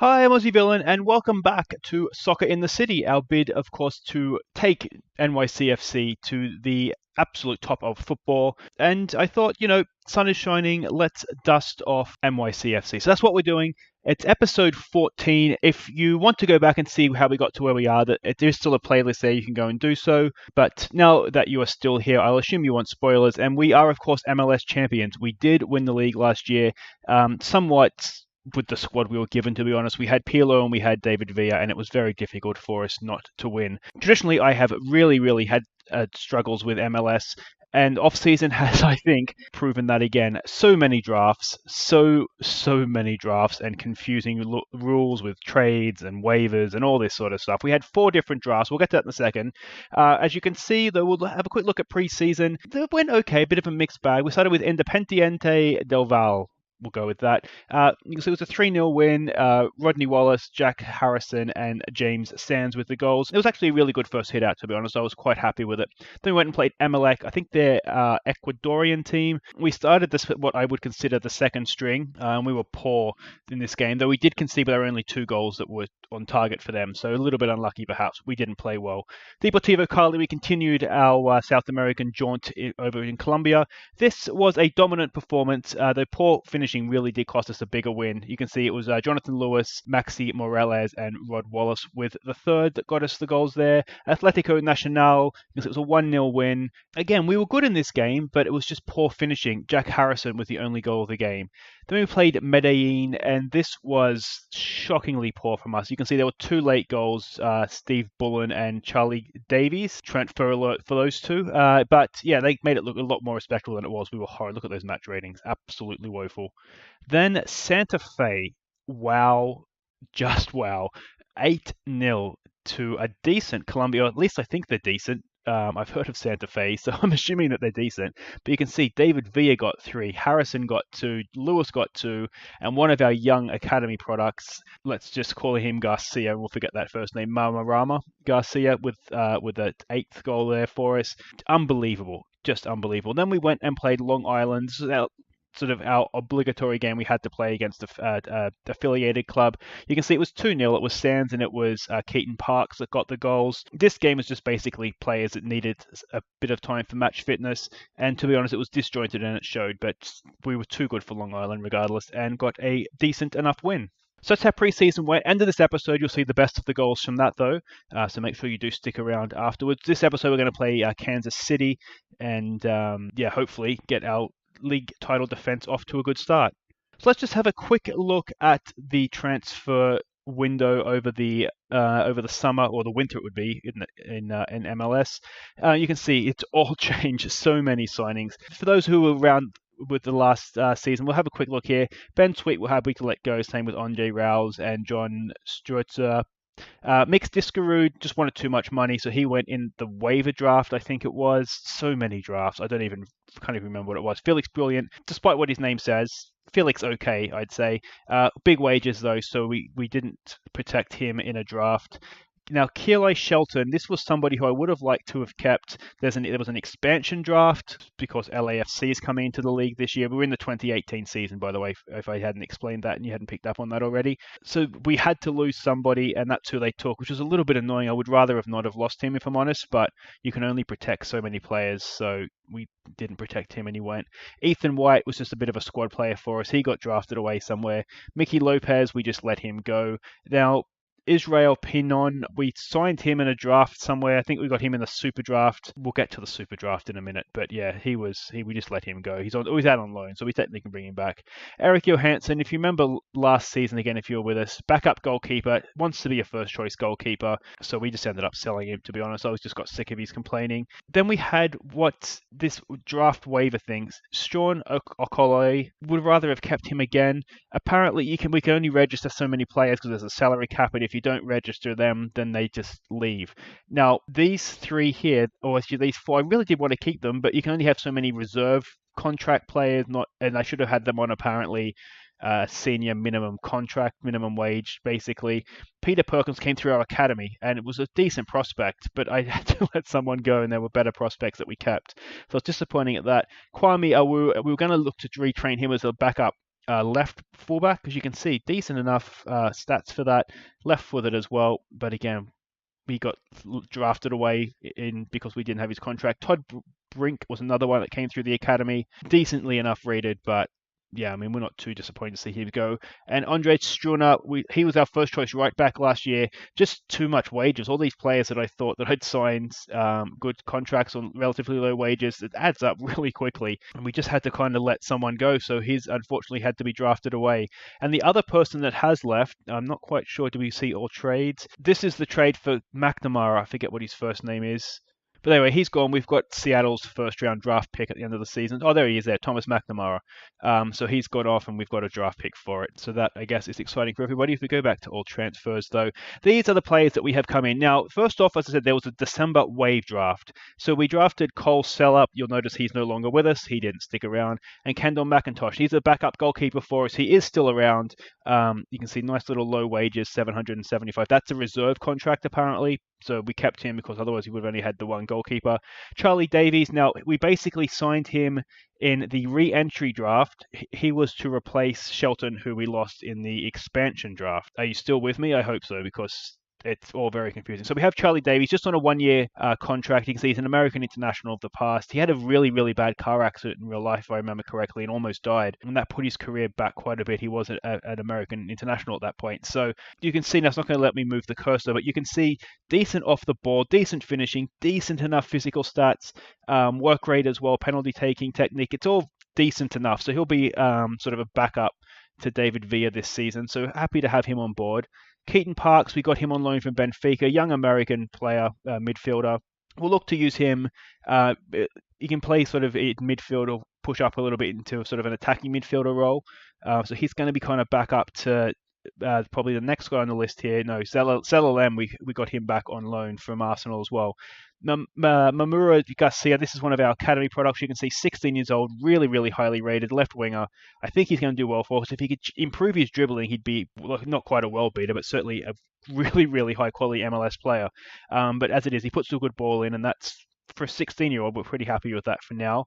Hi, I'm Aussie Villain, and welcome back to Soccer in the City, our bid, of course, to take NYCFC to the absolute top of football. And I thought, sun is shining, let's dust off NYCFC. So that's what we're doing. It's episode 14. If you want to go back and see how we got to where we are, there is still a playlist there, you can go and do so. But now that you are still here, I'll assume you want spoilers. And we are, of course, MLS champions. We did win the league last year, somewhat with the squad we were given, to be honest. We had Pirlo and we had David Villa, and it was very difficult for us not to win. Traditionally, I have really had struggles with MLS, and off-season has, I think, proven that again. So many drafts, so many drafts, and confusing rules with trades and waivers and all this sort of stuff. We had 4 different drafts. We'll get to that in a second. As you can see, though, we'll have a quick look at pre-season. They went okay, a bit of a mixed bag. We started with Independiente del Valle. We'll go with that. You can see it was a 3-0 win. Rodney Wallace, Jack Harrison, and James Sands with the goals. It was actually a really good first hit out, to be honest. I was quite happy with it. Then we went and played Emelec. I think they're Ecuadorian team. We started this what I would consider the second string, and we were poor in this game, though we did concede, but there were only 2 goals that were on target for them, so a little bit unlucky perhaps. We didn't play well. Deportivo Cali, we continued our South American jaunt over in Colombia. This was a dominant performance. The poor finishing really did cost us a bigger win. You can see it was Jonathan Lewis, Maxi Morales, and Rod Wallace with the third that got us the goals there. Atletico Nacional, because it was a 1-0 win. Again, we were good in this game, but it was just poor finishing. Jack Harrison was the only goal of the game. Then we played Medellin, and this was shockingly poor from us. You can see there were 2 late goals, Steve Bullen and Charlie Davies. Transfer alert for those 2. But yeah, they made it look a lot more respectable than it was. We were horrid. Look at those match ratings. Absolutely woeful. Then Santa Fe, wow, just wow. 8-0 to a decent Colombia, or at least I think they're decent. I've heard of Santa Fe, so I'm assuming that they're decent. But you can see David Villa got 3, Harrison got 2, Lewis got 2, and one of our young academy products, let's just call him Garcia, we'll forget that first name, Marmarama Garcia, with the 8th goal there for us. Unbelievable, just unbelievable. Then we went and played Long Island, sort of our obligatory game we had to play against the affiliated club. You can see it was 2-0. It was Sands and it was Keaton Parks that got the goals. This game was just basically players that needed a bit of time for match fitness, and to be honest, it was disjointed and it showed, but we were too good for Long Island regardless and got a decent enough win. So that's how pre-season went. End of this episode, you'll see the best of the goals from that, though. So make sure you do stick around afterwards. This episode, we're going to play Kansas City and, hopefully get our league title defense off to a good start. So let's just have a quick look at the transfer window over the summer, or the winter it would be in MLS. You can see it's all changed. So many signings. For those who were around with the last season, we'll have a quick look here. Ben Sweet will have we to let go. Same with Andre Rouse and John Strutzer. Mix Discarud just wanted too much money, so he went in the waiver draft, I think it was. So many drafts, can't even remember what it was. Felix Brilliant, despite what his name says, Felix okay, I'd say. Big wages though, so we didn't protect him in a draft. Now, Keeley Shelton, this was somebody who I would have liked to have kept. There was an expansion draft because LAFC is coming into the league this year. We're in the 2018 season, by the way, if I hadn't explained that and you hadn't picked up on that already. So we had to lose somebody, and that's who they took, which was a little bit annoying. I would rather have not have lost him, if I'm honest, but you can only protect so many players, so we didn't protect him and he went. Ethan White was just a bit of a squad player for us. He got drafted away somewhere. Mickey Lopez, we just let him go. Now, Israel Pinon, we signed him in a draft somewhere. I think we got him in the super draft. We'll get to the super draft in a minute, but yeah, we just let him go. He's out on loan, so we technically can bring him back. Eric Johansson, if you remember last season, again, if you were with us, backup goalkeeper, wants to be a first choice goalkeeper, so we just ended up selling him, to be honest. I just got sick of his complaining. Then we had this draft waiver things. Sean Okole, would rather have kept him again. Apparently, we can only register so many players because there's a salary cap, and if you don't register them, then they just leave. Now, these 3 here, or actually these 4, I really did want to keep them, but you can only have so many reserve contract players, and I should have had them on apparently senior minimum contract, minimum wage, basically. Peter Perkins came through our academy, and it was a decent prospect, but I had to let someone go, and there were better prospects that we kept. So I was disappointing at that. Kwame Awu, we were going to look to retrain him as a backup left fullback, as you can see, decent enough stats for that. Left-footed as well, but again, we got drafted away because we didn't have his contract. Todd Brink was another one that came through the academy, decently enough rated, but yeah, I mean, we're not too disappointed to see him go. And Andre Struna, he was our first choice right back last year. Just too much wages. All these players that I thought that I'd signed good contracts on relatively low wages, it adds up really quickly. And we just had to kind of let someone go. So he's unfortunately had to be drafted away. And the other person that has left, I'm not quite sure, do we see all trades? This is the trade for McNamara. I forget what his first name is. But anyway, he's gone. We've got Seattle's first-round draft pick at the end of the season. Oh, there he is there, Thomas McNamara. So he's gone off, and we've got a draft pick for it. So that, I guess, is exciting for everybody. If we go back to all transfers, though, these are the players that we have come in. Now, first off, as I said, there was a December wave draft. So we drafted Cole Sellup. You'll notice he's no longer with us. He didn't stick around. And Kendall McIntosh. He's a backup goalkeeper for us. He is still around. You can see nice little low wages, $775. That's a reserve contract, apparently. So we kept him because otherwise he would have only had the one goalkeeper. Charlie Davies, now we basically signed him in the re-entry draft. He was to replace Shelton, who we lost in the expansion draft. Are you still with me? I hope so, because it's all very confusing. So we have Charlie Davies just on a one-year contract. You can see he's an American international of the past. He had a really, really bad car accident in real life, if I remember correctly, and almost died. And that put his career back quite a bit. He was an American international at that point. So you can see, now it's not going to let me move the cursor, but you can see decent off the ball, decent finishing, decent enough physical stats, work rate as well, penalty taking technique. It's all decent enough. So he'll be sort of a backup to David Villa this season. So happy to have him on board. Keaton Parks, we got him on loan from Benfica, young American player, midfielder. We'll look to use him. He can play sort of in midfield or push up a little bit into sort of an attacking midfielder role. So he's going to be kind of back up to probably the next guy on the list here. No, Zelalem, we got him back on loan from Arsenal as well. Mamura Garcia, this is one of our academy products. You can see 16 years old, really, really highly rated left winger. I think he's going to do well for us. If he could improve his dribbling, he'd be not quite a world beater, but certainly a really, really high quality MLS player. But as it is, he puts a good ball in, and that's for a 16-year-old. We're pretty happy with that for now.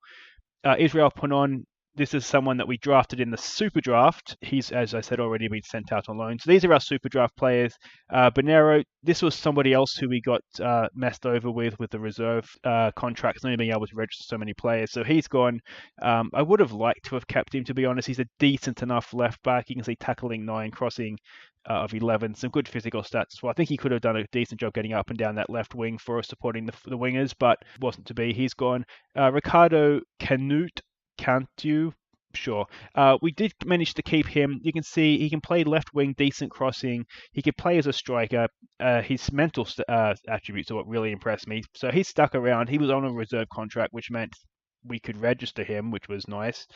Israel Ponon, this is someone that we drafted in the Super Draft. He's, as I said, already been sent out on loan. So these are our Super Draft players. Bonero, this was somebody else who we got messed over with the reserve contracts, only being able to register so many players. So he's gone. I would have liked to have kept him, to be honest. He's a decent enough left back. You can see tackling 9, crossing of 11, some good physical stats. Well, I think he could have done a decent job getting up and down that left wing for us, supporting the wingers, but wasn't to be. He's gone. Ricardo Cantu, sure. We did manage to keep him. You can see he can play left wing, decent crossing. He could play as a striker. His mental attributes are what really impressed me. So he's stuck around. He was on a reserve contract, which meant we could register him, which was nice.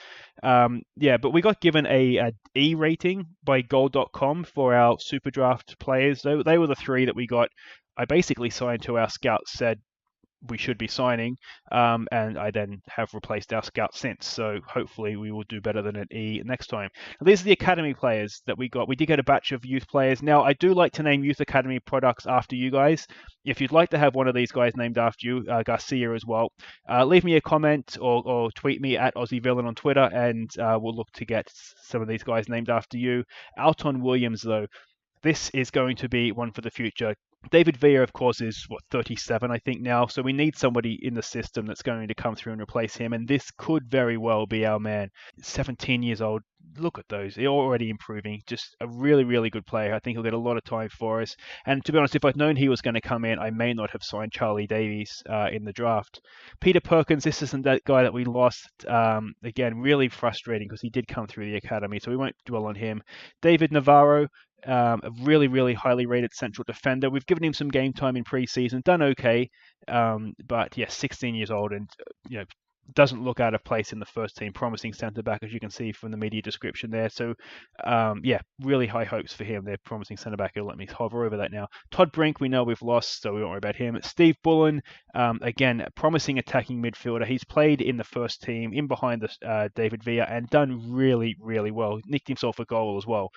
But we got given a E rating by Goal.com for our Super Draft players. They were the 3 that we got. I basically signed to our scouts, said we should be signing, and I then have replaced our scout since. So hopefully we will do better than an E next time. Now, these are the academy players that we got. We did get a batch of youth players. Now, I do like to name youth academy products after you guys. If you'd like to have one of these guys named after you, Garcia as well, leave me a comment or tweet me at AussieVillain on Twitter, and we'll look to get some of these guys named after you. Alton Williams, though, this is going to be one for the future. David Villa, of course, is 37, I think now. So we need somebody in the system that's going to come through and replace him. And this could very well be our man. 17 years old. Look at those. They're already improving. Just a really, really good player. I think he'll get a lot of time for us. And to be honest, if I'd known he was going to come in, I may not have signed Charlie Davies in the draft. Peter Perkins, this isn't that guy that we lost. Again, really frustrating because he did come through the academy. So we won't dwell on him. David Navarro. A really, really highly rated central defender. We've given him some game time in pre-season, done okay, but yeah, 16 years old and doesn't look out of place in the first team. Promising centre back, as you can see from the media description there. So really high hopes for him. They're promising centre back. It'll let me hover over that now. Todd Brink, we know we've lost, so we won't worry about him. Steve Bullen, again, promising attacking midfielder. He's played in the first team, in behind David Villa, and done really, really well. Nicked himself a goal as well.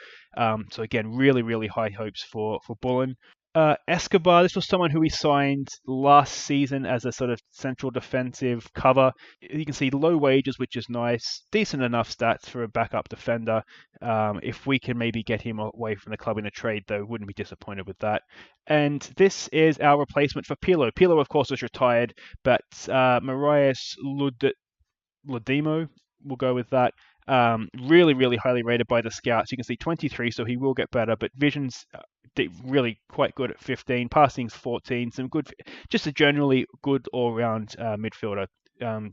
So again, really, really high hopes for Bullen. Escobar, this was someone who we signed last season as a sort of central defensive cover. You can see low wages, which is nice. Decent enough stats for a backup defender. If we can maybe get him away from the club in a trade, though, wouldn't be disappointed with that. And this is our replacement for Pirlo. Pirlo, of course, was retired, but Marius Lodimo, we'll go with that. Really, really highly rated by the scouts. You can see 23, so he will get better, but vision's really quite good at 15, passing's 14, some good, just a generally good all-round midfielder.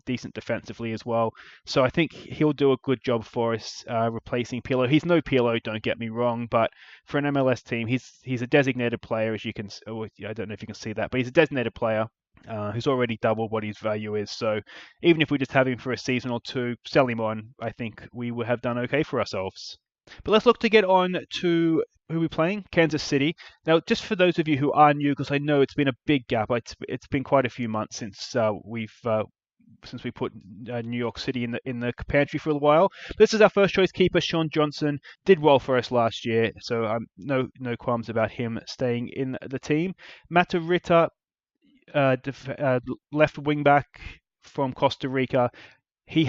Decent defensively as well. So I think he'll do a good job for us replacing Pirlo. He's no Pirlo, don't get me wrong, but for an MLS team, he's a designated player, as you can, I don't know if you can see that, but he's a designated player. Who's already doubled what his value is. So even if we just have him for a season or two, sell him on, I think we would have done okay for ourselves. But let's look to get on to who we're playing, Kansas City. Now, just for those of you who are new, because I know it's been a big gap, it's been quite a few months since we put New York City in the pantry for a while. This is our first choice keeper, Sean Johnson. Did well for us last year, so no qualms about him staying in the team. Matarrita, left wing back from Costa Rica. He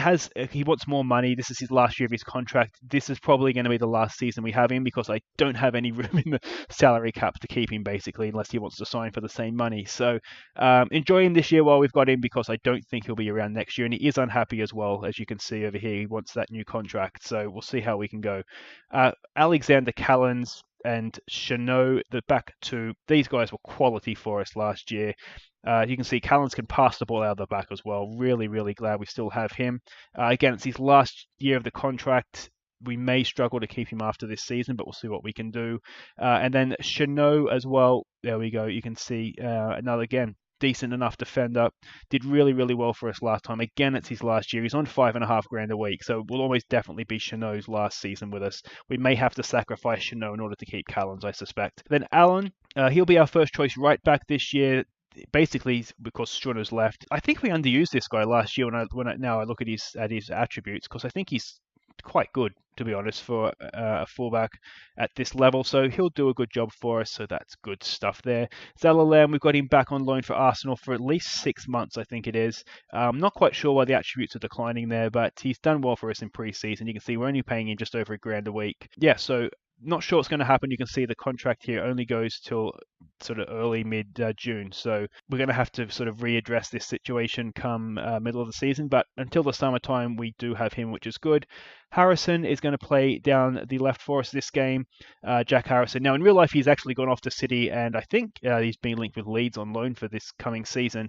wants more money. This is his last year of his contract. This is probably going to be the last season we have him because I don't have any room in the salary cap to keep him, basically, unless he wants to sign for the same money. So enjoy him this year while we've got him, because I don't think he'll be around next year. And he is unhappy as well, as you can see over here. He wants that new contract. So we'll see how we can go. Alexander Callens and Chanot, the back two, these guys were quality for us last year. You can see Callens can pass the ball out of the back as well. Really, really glad we still have him. Again, it's his last year of the contract. We may struggle to keep him after this season, but we'll see what we can do. And then Chanot as well. There we go. You can see another, again, decent enough defender. Did really, really well for us last time. Again, it's his last year. He's on $5.5 grand a week, so will almost definitely be Chanot's last season with us. We may have to sacrifice Chanot in order to keep Callens, I suspect. Then Allen, he'll be our first choice right back this year. Basically, because Strunner's left. I think we underused this guy last year. Now I look at his attributes, because I think he's quite good, to be honest, for a fullback at this level. So he'll do a good job for us. So that's good stuff there. Zalalam, we've got him back on loan for Arsenal for at least 6 months, I think it is. Not quite sure why the attributes are declining there, but he's done well for us in pre-season. You can see we're only paying him just over $1,000 a week. Yeah, so not sure what's going to happen. You can see the contract here only goes till sort of early mid-June. So we're going to have to sort of readdress this situation come middle of the season. But until the summertime, we do have him, which is good. Harrison is going to play down the left for us this game, Jack Harrison. Now, in real life, he's actually gone off to City, and I think he's been linked with Leeds on loan for this coming season.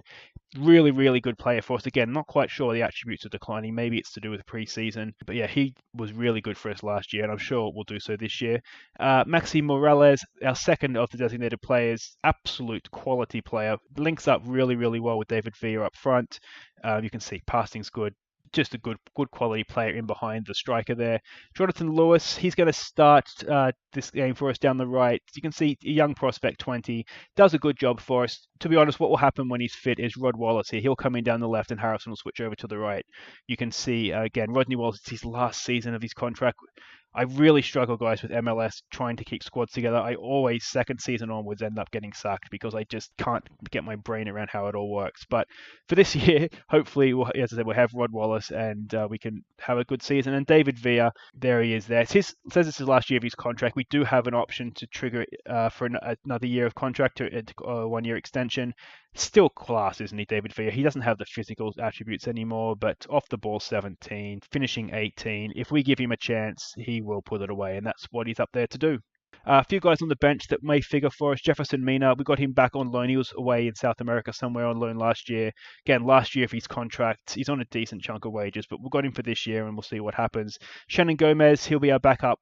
Really, really good player for us. Again, not quite sure the attributes are declining. Maybe it's to do with pre-season. But yeah, he was really good for us last year, and I'm sure will do so this year. Maxi Morales, our second of the designated players, absolute quality player. Links up really, really well with David Villa up front. You can see passing's good. Just a good quality player in behind the striker there. Jonathan Lewis, he's going to start this game for us down the right. You can see a young prospect, 20, does a good job for us. To be honest, what will happen when he's fit is Rod Wallace here. He'll come in down the left and Harrison will switch over to the right. You can see, again, Rodney Wallace, it's his last season of his contract. I really struggle, guys, with MLS trying to keep squads together. I always, second season onwards, end up getting sacked because I just can't get my brain around how it all works. But for this year, hopefully, as I said, we'll have Rod Wallace and we can have a good season. And David Villa, there he is there. It says this is the last year of his contract. We do have an option to trigger it for another year of contract, to a 1-year extension. Still class, isn't he, David Villa? He doesn't have the physical attributes anymore, but off the ball 17, finishing 18. If we give him a chance, he will put it away, and that's what he's up there to do. A few guys on the bench that may figure for us. Jefferson Mina, we got him back on loan. He was away in South America somewhere on loan last year. Again, last year of his contract, he's on a decent chunk of wages, but we've got him for this year and we'll see what happens. Shannon Gomez, he'll be our backup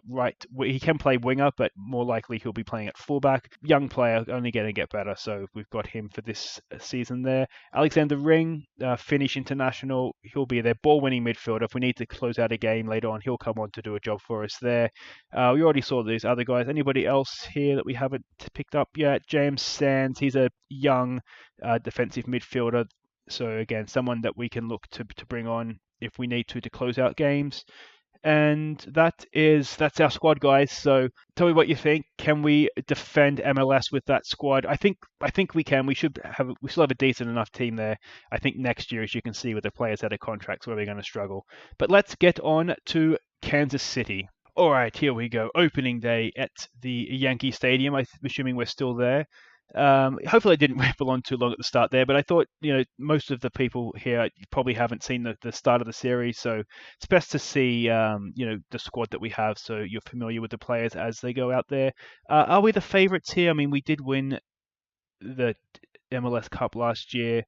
right. He can play winger, but more likely he'll be playing at fullback. Young player, only going to get better, so we've got him for this season there. Alexander Ring, Finnish international, he'll be their ball-winning midfielder. If we need to close out a game later on, he'll come on to do a job for us there. We already saw these other guys. Anybody else here that we haven't picked up yet? James Sands, he's a young defensive midfielder. So again, someone that we can look to bring on if we need to close out games. And that's our squad, guys. So tell me what you think. Can we defend MLS with that squad? I think we can. We still have a decent enough team there. I think next year, as you can see with the players out of contracts, where we're going to struggle. But let's get on to Kansas City. All right, here we go. Opening day at the Yankee Stadium. I'm assuming we're still there. Hopefully I didn't ramble on too long at the start there, but I thought, most of the people here probably haven't seen the start of the series, so it's best to see, the squad that we have, so you're familiar with the players as they go out there. Are we the favourites here? I mean, we did win the MLS Cup last year.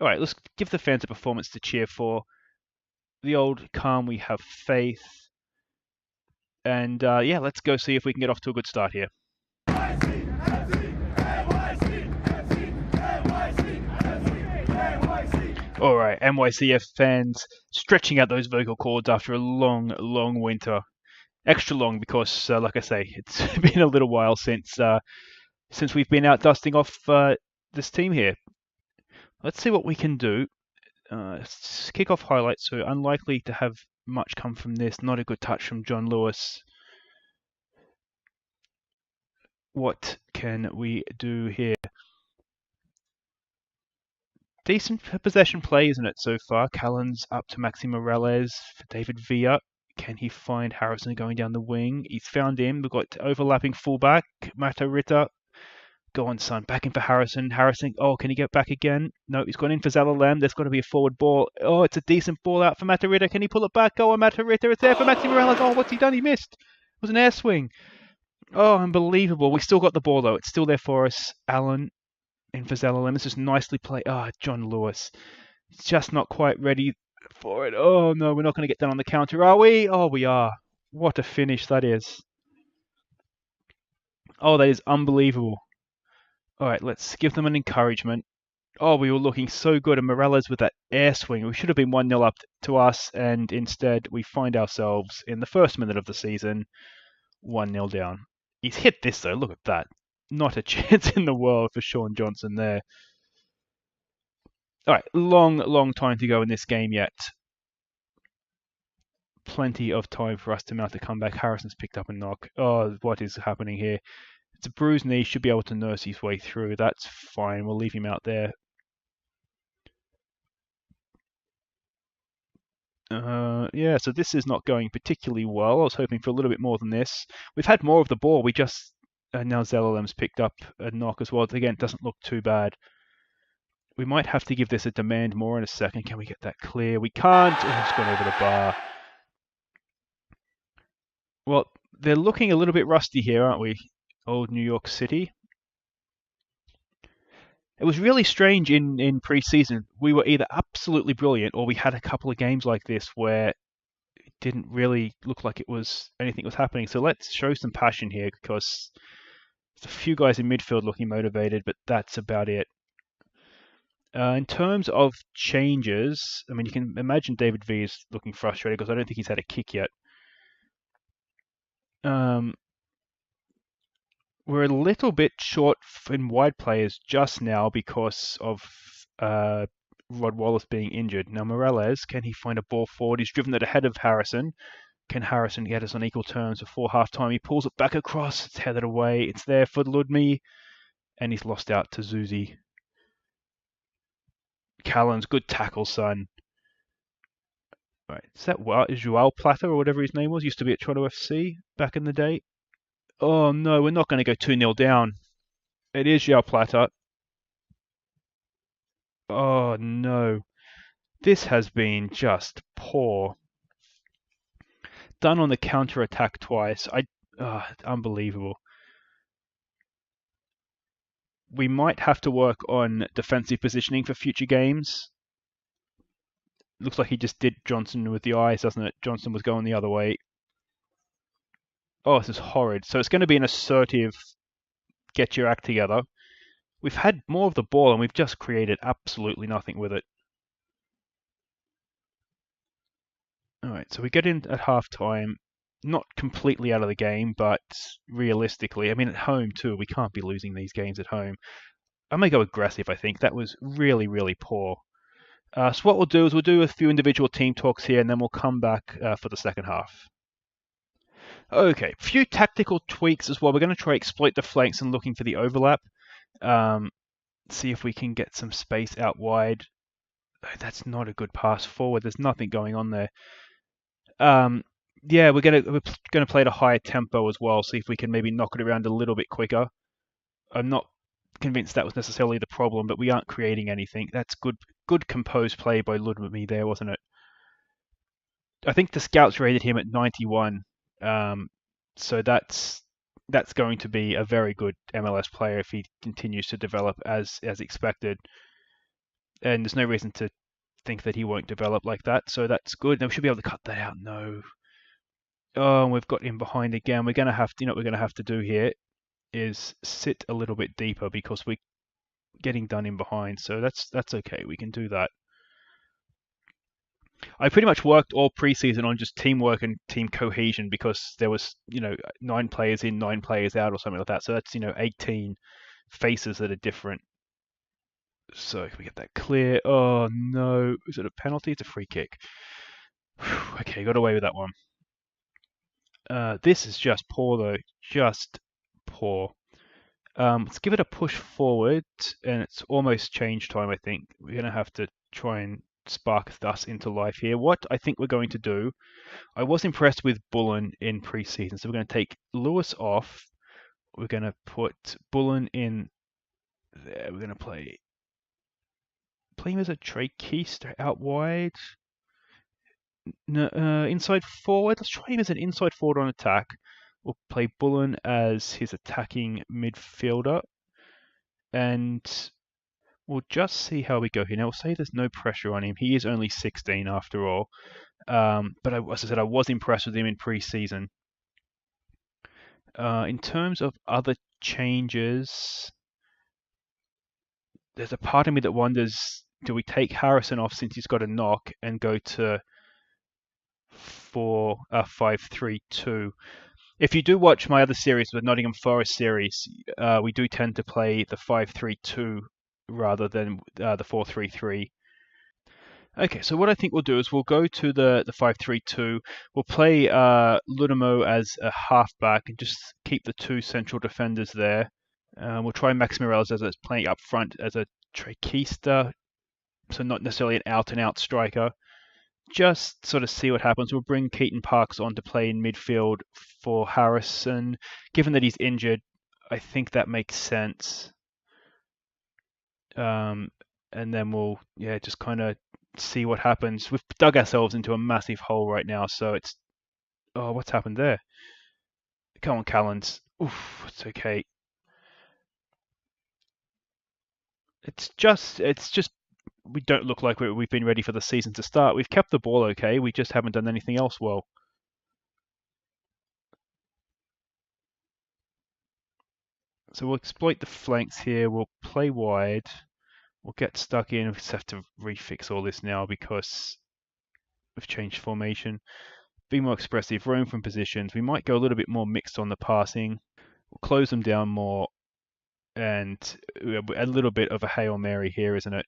All right, let's give the fans a performance to cheer for. The old calm, we have faith. And let's go see if we can get off to a good start here. All right, NYCF fans stretching out those vocal cords after a long, long winter. Extra long because, like I say, it's been a little while since we've been out dusting off this team here. Let's see what we can do. Kick-off highlights, so unlikely to have much come from this. Not a good touch from John Lewis. What can we do here? Decent possession play, isn't it, so far? Callan's up to Maxi Morales for David Villa. Can he find Harrison going down the wing? He's found him. We've got overlapping fullback, Mata Ritter. Go on, son. Back in for Harrison. Harrison, can he get back again? No, he's gone in for Zalalem. There's got to be a forward ball. Oh, it's a decent ball out for Mata Ritter. Can he pull it back? Go on, Mata Ritter. It's there for Maxi Morales. Oh, what's he done? He missed. It was an air swing. Oh, unbelievable. We still got the ball, though. It's still there for us. Allen in for Zalalem. It's just nicely played. John Lewis. It's just not quite ready for it. Oh, no, we're not going to get done on the counter, are we? Oh, we are. What a finish that is. Oh, that is unbelievable. All right, let's give them an encouragement. Oh, we were looking so good. And Morales with that air swing. We should have been 1-0 up to us. And instead, we find ourselves in the first minute of the season, 1-0 down. He's hit this, though. Look at that. Not a chance in the world for Sean Johnson there. All right, long time to go in this game yet. Plenty of time for us to mount a comeback. Harrison's picked up a knock. Oh, what is happening here? It's a bruised knee. Should be able to nurse his way through. That's fine. We'll leave him out there. So this is not going particularly well. I was hoping for a little bit more than this. We've had more of the ball. We just... now Zelalem's picked up a knock as well. Again, it doesn't look too bad. We might have to give this a demand more in a second. Can we get that clear? We can't. Oh, it's gone over the bar. Well, they're looking a little bit rusty here, aren't we? Old New York City. It was really strange in pre-season. We were either absolutely brilliant or we had a couple of games like this where it didn't really look like anything was happening. So let's show some passion here because there's a few guys in midfield looking motivated, but that's about it. In terms of changes, I mean, you can imagine David V is looking frustrated because I don't think he's had a kick yet. We're a little bit short in wide players just now because of Rod Wallace being injured. Now Morales, can he find a ball forward? He's driven it ahead of Harrison. Can Harrison get us on equal terms before half-time? He pulls it back across. It's headed away. It's there for Ludmi. And he's lost out to Zuzi. Callan's good tackle, son. Right, is that Joao Plata or whatever his name was? Used to be at Toronto FC back in the day. Oh no, we're not going to go 2-0 down. It is Joao Plata. Oh no. This has been just poor. Done on the counter-attack twice. Unbelievable. We might have to work on defensive positioning for future games. Looks like he just did Johnson with the eyes, doesn't it? Johnson was going the other way. Oh, this is horrid. So it's going to be an assertive, get your act together. We've had more of the ball and we've just created absolutely nothing with it. Alright, so we get in at half-time. Not completely out of the game, but realistically, I mean, at home too, we can't be losing these games at home. I'm going to go aggressive, I think. That was really, really poor. So what we'll do is we'll do a few individual team talks here, and then we'll come back for the second half. Okay, a few tactical tweaks as well. We're going to try exploit the flanks and looking for the overlap. See if we can get some space out wide. Oh, that's not a good pass forward. There's nothing going on there. Yeah, we're gonna play at a higher tempo as well. See if we can maybe knock it around a little bit quicker. I'm not convinced that was necessarily the problem, but we aren't creating anything. That's good composed play by Ludwig there, wasn't it? I think the scouts rated him at 91, so that's going to be a very good MLS player if he continues to develop as expected. And there's no reason to think that he won't develop like that, so that's good. Now we should be able to cut that out. No. Oh, we've got him behind again. We're going to have to, what we're going to have to do here is sit a little bit deeper because we're getting done in behind. So that's okay. We can do that. I pretty much worked all preseason on just teamwork and team cohesion because there was, 9 players in, 9 players out or something like that. So that's, 18 faces that are different. So can we get that clear? Oh, no. Is it a penalty? It's a free kick. Okay, got away with that one. This is just poor, though. Just poor. Let's give it a push forward, and it's almost change time, I think. We're going to have to try and spark us into life here. What I think we're going to do, I was impressed with Bullen in preseason, so we're going to take Lewis off. We're going to put Bullen in there. We're going to play him as a Trey Keister out wide. No, inside forward. Let's try him as an inside forward on attack. We'll play Bullen as his attacking midfielder. And we'll just see how we go here. Now, we'll say there's no pressure on him. He is only 16 after all. But as I said, I was impressed with him in pre-season. In terms of other changes, there's a part of me that wonders, do we take Harrison off since he's got a knock and go to 5-3-2? If you do watch my other series, the Nottingham Forest series, we do tend to play the 5-3-2 rather than the 4-3-3. Okay, so what I think we'll do is we'll go to the 5-3-2. We'll play Lunamo as a halfback and just keep the 2 central defenders there. We'll try Max Morales as playing up front as a Trey Keister, so not necessarily an out-and-out striker. Just sort of see what happens. We'll bring Keaton Parks on to play in midfield for Harrison. Given that he's injured, I think that makes sense. And then we'll, just kind of see what happens. We've dug ourselves into a massive hole right now, so it's... Oh, what's happened there? Come on, Callens. Oof, it's okay. It's just we don't look like we've been ready for the season to start. We've kept the ball okay. We just haven't done anything else well. So we'll exploit the flanks here. We'll play wide. We'll get stuck in. We just have to refix all this now because we've changed formation. Be more expressive. Roam from positions. We might go a little bit more mixed on the passing. We'll close them down more. And a little bit of a Hail Mary here, isn't it?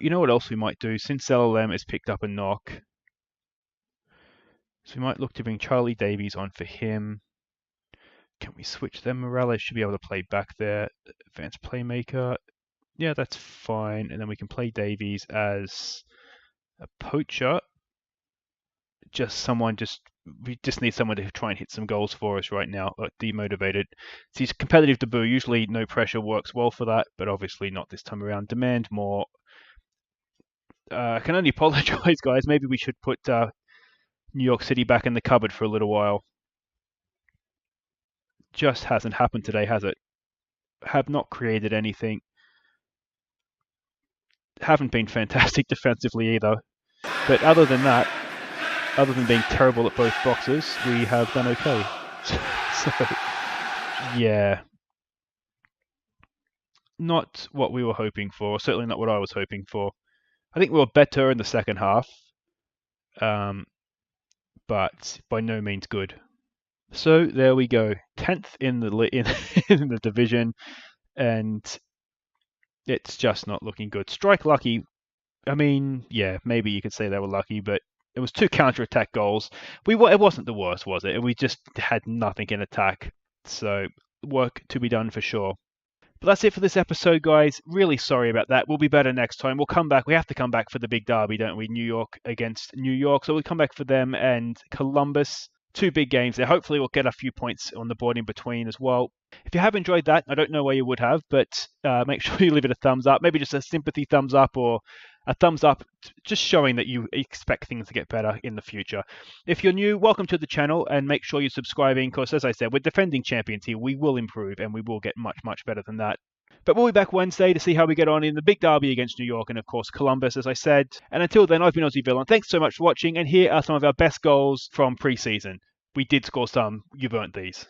You know what else we might do? Since LLM has picked up a knock, so we might look to bring Charlie Davies on for him. Can we switch them? Morales should be able to play back there. Advanced playmaker. Yeah, that's fine. And then we can play Davies as a poacher. We just need someone to try and hit some goals for us right now. Demotivated. So he's competitive debut. Usually no pressure works well for that, but obviously not this time around. Demand more. I can only apologize, guys. Maybe we should put New York City back in the cupboard for a little while. Just hasn't happened today, has it? Have not created anything. Haven't been fantastic defensively either. But other than that, other than being terrible at both boxes, we have done okay. So, yeah. Not what we were hoping for. Certainly not what I was hoping for. I think we were better in the second half, but by no means good. So there we go, 10th in the in the division, and It's just not looking good. Strike lucky. I mean, yeah, maybe you could say they were lucky, but it was 2 counter-attack goals. It wasn't the worst, was it? We just had nothing in attack. So work to be done for sure. But that's it for this episode, guys. Really sorry about that. We'll be better next time. We'll come back. We have to come back for the big derby, don't we? New York against New York. So we'll come back for them and Columbus. 2 big games there. Hopefully we'll get a few points on the board in between as well. If you have enjoyed that, I don't know where you would have, but make sure you leave it a thumbs up. Maybe just a sympathy thumbs up or a thumbs up, just showing that you expect things to get better in the future. If you're new, welcome to the channel and make sure you're subscribing because, as I said, we're defending champions here. We will improve and we will get much, much better than that. But we'll be back Wednesday to see how we get on in the big derby against New York and, of course, Columbus, as I said. And until then, I've been Aussie Villain. Thanks so much for watching. And here are some of our best goals from pre-season. We did score some. You've earned these.